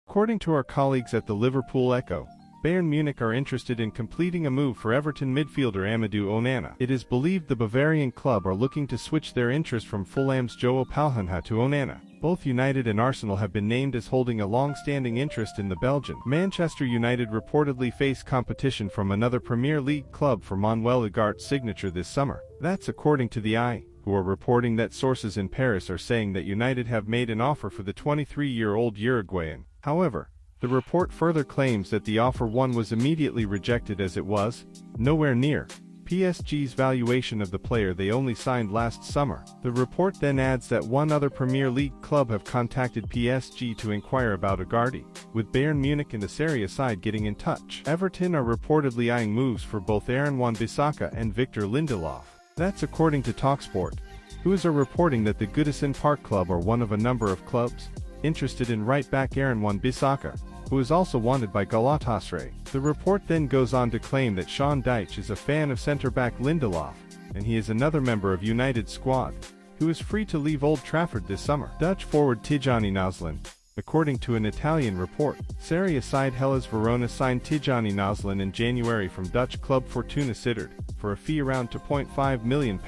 According to our colleagues at the Liverpool Echo, Bayern Munich are interested in completing a move for Everton midfielder Amadou Onana. It is believed the Bavarian club are looking to switch their interest from Fulham's João Palhinha to Onana. Both United and Arsenal have been named as holding a long-standing interest in the Belgian. Manchester United reportedly face competition from another Premier League club for Manuel Ugarte's signature this summer. That's according to the Eye, who are reporting that sources in Paris are saying that United have made an offer for the 23-year-old Uruguayan. However, the report further claims that the offer was immediately rejected as it was nowhere near PSG's valuation of the player they only signed last summer. The report then adds that one other Premier League club have contacted PSG to inquire about Ugarte, with Bayern Munich and the Serie A side getting in touch. Everton are reportedly eyeing moves for both Aaron Wan-Bissaka and Victor Lindelof. That's according to TalkSport, who is reporting that the Goodison Park Club are one of a number of clubs interested in right-back Aaron Wan-Bissaka, who is also wanted by Galatasaray. The report then goes on to claim that Sean Dyche is a fan of centre-back Lindelof, and he is another member of United's squad, who is free to leave Old Trafford this summer. Dutch forward Tijani Naslin. According to an Italian report, Serie A side Hellas Verona signed Tijani Naslin in January from Dutch club Fortuna Sittard, for a fee around £2.5 million.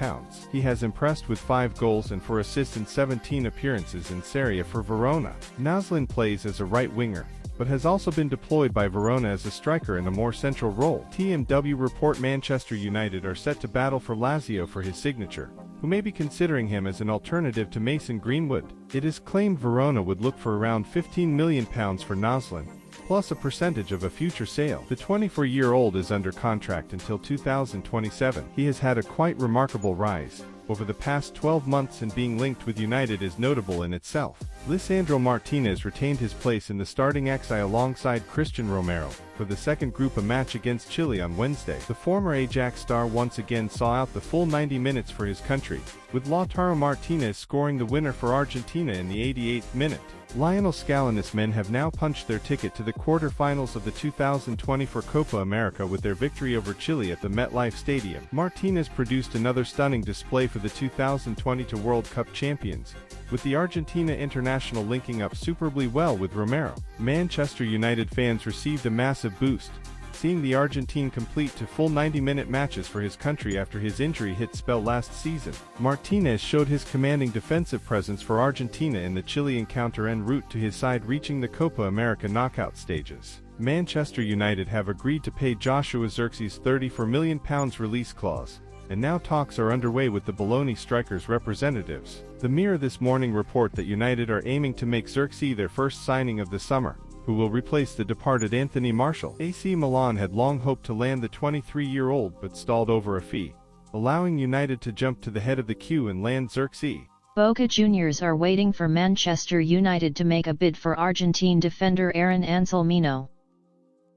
He has impressed with 5 goals and 4 assists in 17 appearances in Serie A for Verona. Naslin plays as a right winger, but has also been deployed by Verona as a striker in a more central role. TMW report Manchester United are set to battle for Lazio for his signature, who may be considering him as an alternative to Mason Greenwood. It is claimed Verona would look for around £15 million for Naslin, plus a percentage of a future sale. The 24-year-old is under contract until 2027. He has had a quite remarkable rise over the past 12 months, and being linked with United is notable in itself. Lisandro Martinez retained his place in the starting XI alongside Christian Romero for the second Group A match against Chile on Wednesday. The former Ajax star once again saw out the full 90 minutes for his country, with Lautaro Martinez scoring the winner for Argentina in the 88th minute. Lionel Scaloni's men have now punched their ticket to the quarter-finals of the 2024 Copa America with their victory over Chile at the MetLife Stadium. Martinez produced another stunning display for the 2022 World Cup champions, with the Argentina international linking up superbly well with Romero. Manchester United fans received a massive boost, seeing the Argentine complete to full 90-minute matches for his country after his injury-hit spell last season. Martinez showed his commanding defensive presence for Argentina in the Chile encounter en route to his side reaching the Copa America knockout stages. Manchester United have agreed to pay Joshua Zirkzee's £34 million release clause, and now talks are underway with the Bologna striker's representatives. The Mirror this morning report that United are aiming to make Zirkzee their first signing of the summer, who will replace the departed Anthony Martial. AC Milan had long hoped to land the 23-year-old but stalled over a fee, allowing United to jump to the head of the queue and land Zirkzee. Boca Juniors are waiting for Manchester United to make a bid for Argentine defender Aaron Anselmino.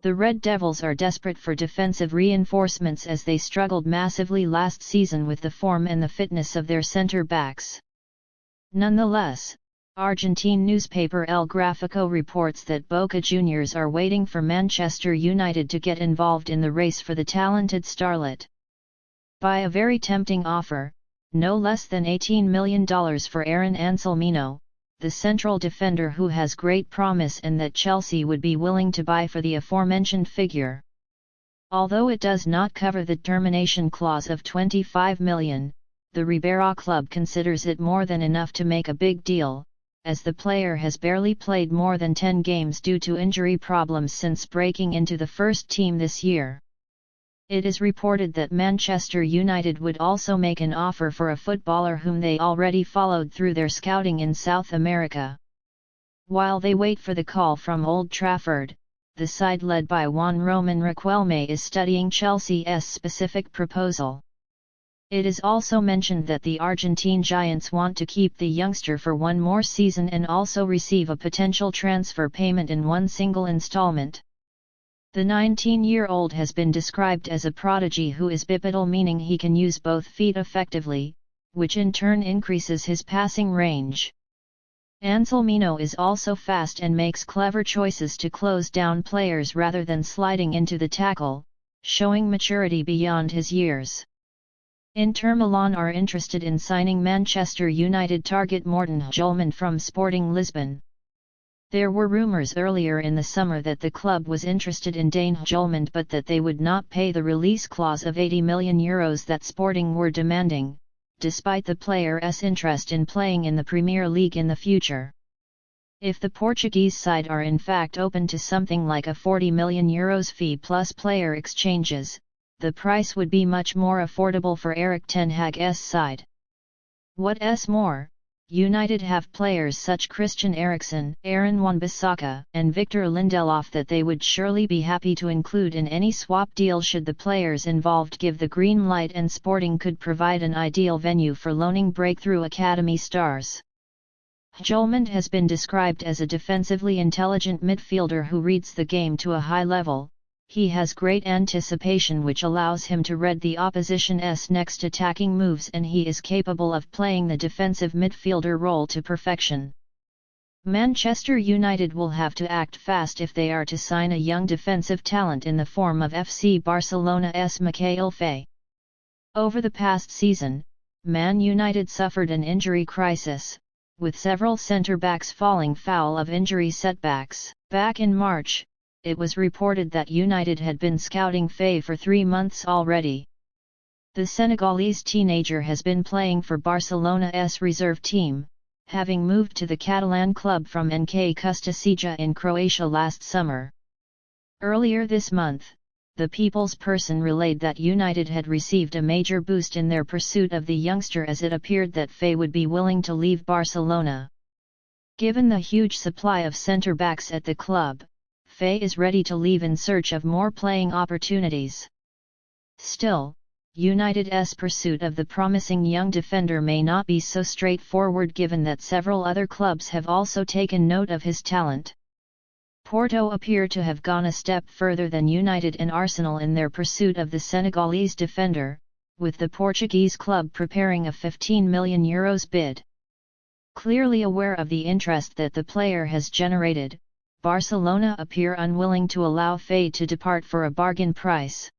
The Red Devils are desperate for defensive reinforcements as they struggled massively last season with the form and the fitness of their centre-backs. Nonetheless, Argentine newspaper El Gráfico reports that Boca Juniors are waiting for Manchester United to get involved in the race for the talented starlet. By a very tempting offer, no less than $18 million for Aaron Anselmino, the central defender who has great promise and that Chelsea would be willing to buy for the aforementioned figure. Although it does not cover the termination clause of $25 million, the Ribera club considers it more than enough to make a big deal, as the player has barely played more than 10 games due to injury problems since breaking into the first team this year. It is reported that Manchester United would also make an offer for a footballer whom they already followed through their scouting in South America. While they wait for the call from Old Trafford, the side led by Juan Roman Riquelme is studying Chelsea's specific proposal. It is also mentioned that the Argentine Giants want to keep the youngster for one more season and also receive a potential transfer payment in one single installment. The 19-year-old has been described as a prodigy who is bipedal, meaning he can use both feet effectively, which in turn increases his passing range. Anselmino is also fast and makes clever choices to close down players rather than sliding into the tackle, showing maturity beyond his years. Inter Milan are interested in signing Manchester United target Morten Hjulmand from Sporting Lisbon. There were rumors earlier in the summer that the club was interested in Dane Hjulmand but that they would not pay the release clause of €80 million that Sporting were demanding, despite the player's interest in playing in the Premier League in the future. If the Portuguese side are in fact open to something like a €40 million fee plus player exchanges, the price would be much more affordable for Erik ten Hag's side. What's more, United have players such Christian Eriksen, Aaron Wan-Bissaka, and Victor Lindelof that they would surely be happy to include in any swap deal should the players involved give the green light, and Sporting could provide an ideal venue for loaning breakthrough academy stars. Hjulmand has been described as a defensively intelligent midfielder who reads the game to a high level. He has great anticipation which allows him to read the opposition's next attacking moves, and he is capable of playing the defensive midfielder role to perfection. Manchester United will have to act fast if they are to sign a young defensive talent in the form of FC Barcelona's Mikhail Faye. Over the past season, Man United suffered an injury crisis, with several centre-backs falling foul of injury setbacks. Back in March, it was reported that United had been scouting Faye for 3 months already. The Senegalese teenager has been playing for Barcelona's reserve team, having moved to the Catalan club from NK Custasija in Croatia last summer. Earlier this month, the People's Person relayed that United had received a major boost in their pursuit of the youngster, as it appeared that Faye would be willing to leave Barcelona. Given the huge supply of centre-backs at the club, Faye is ready to leave in search of more playing opportunities. Still, United's pursuit of the promising young defender may not be so straightforward given that several other clubs have also taken note of his talent. Porto appear to have gone a step further than United and Arsenal in their pursuit of the Senegalese defender, with the Portuguese club preparing a €15 million bid. Clearly aware of the interest that the player has generated, Barcelona appear unwilling to allow Faye to depart for a bargain price.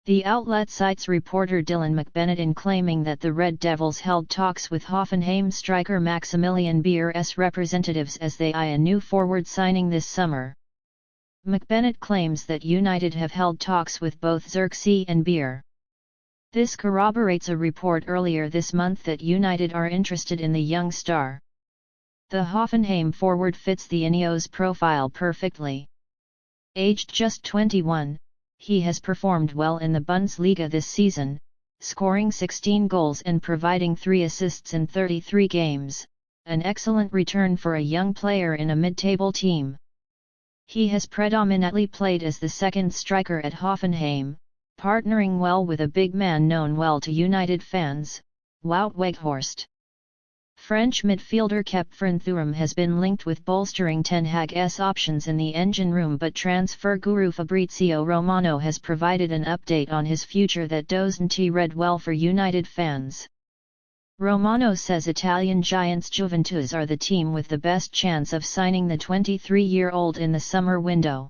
The outlet cites reporter Dylan McBennett in claiming that the Red Devils held talks with Hoffenheim striker Maximilian Bier's representatives as they eye a new forward signing this summer. McBennett claims that United have held talks with both Xerxes and Bier. This corroborates a report earlier this month that United are interested in the young star. The Hoffenheim forward fits the Ineos profile perfectly. Aged just 21, he has performed well in the Bundesliga this season, scoring 16 goals and providing 3 assists in 33 games, an excellent return for a young player in a mid-table team. He has predominantly played as the second striker at Hoffenheim, partnering well with a big man known well to United fans, Wout Weghorst. French midfielder Kepfren Thuram has been linked with bolstering Ten Hag's options in the engine room, but transfer guru Fabrizio Romano has provided an update on his future that doesn't read well for United fans. Romano says Italian giants Juventus are the team with the best chance of signing the 23-year-old in the summer window.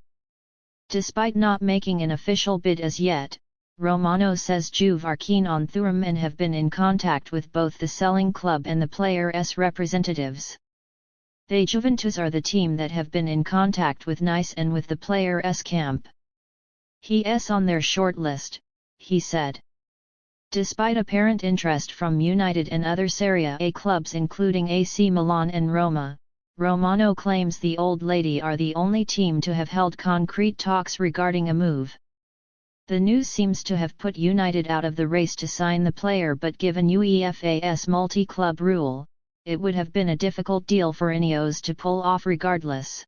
Despite not making an official bid as yet, Romano says Juve are keen on Thuram and have been in contact with both the selling club and the player's representatives. They Juventus are the team that have been in contact with Nice and with the player's camp. He's on their short list, he said. Despite apparent interest from United and other Serie A clubs including AC Milan and Roma, Romano claims the Old Lady are the only team to have held concrete talks regarding a move. The news seems to have put United out of the race to sign the player, but given UEFA's multi-club rule, it would have been a difficult deal for Ineos to pull off regardless.